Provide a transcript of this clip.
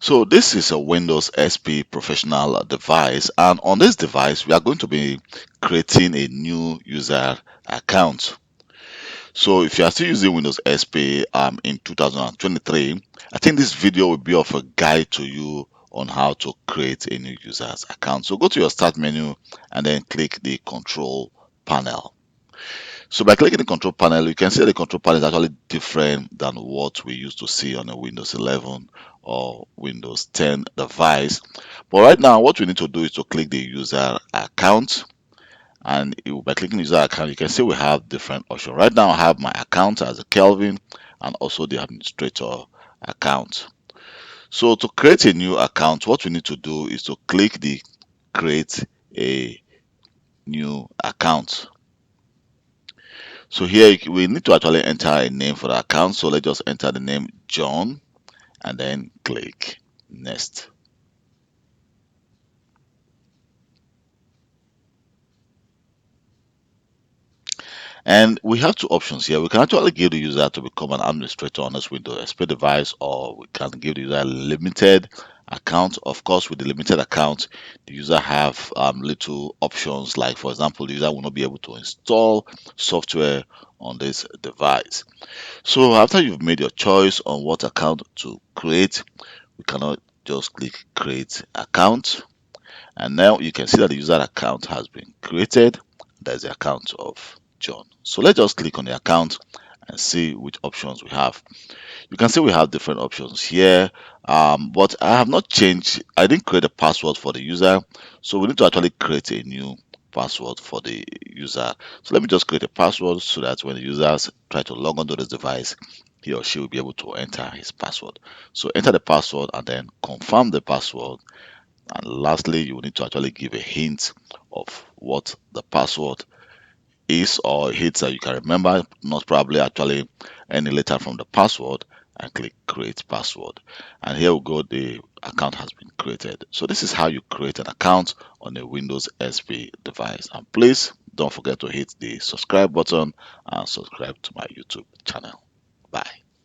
So this is a Windows SP professional device, and on this device we are going to be creating a new user account. So if you are still using Windows SP in 2023, I think this video will be of a guide to you on how to create a new user's account. So go to your start menu and then click the control panel. So by clicking the control panel, you can see the control panel is actually different than what we used to see on a Windows 11 or Windows 10 device. But right now, what we need to do is to click the user account. And by clicking user account, you can see we have different options. Right now, I have my account as a Kelvin and also the administrator account. So to create a new account, what we need to do is to click the create a new account. So here we need to actually enter a name for the account. So let's just enter the name John and then click next. And we have two options here. We can actually give the user to become an administrator on this Windows XP device, or we can give the user a limited account. Of course, with the limited account, the user have little options, like for example, the user will not be able to install software on this device. So after you've made your choice on what account to create, we cannot just click create account, and now you can see that the user account has been created. There's the account of John. So let's just click on the account and see which options we have. You can see we have different options here, but I have not changed. I didn't create a password for the user, so we need to actually create a new password for the user. So let me just create a password so that when the users try to log onto this device, he or she will be able to enter his password. So enter the password and then confirm the password. And lastly, you will need to actually give a hint of what the password is, or hints that you can remember, not probably actually any letter from the password, and click create password. And here we go, the account has been created. So this is how you create an account on a Windows SP device. And please don't forget to hit the subscribe button and subscribe to my YouTube channel. Bye.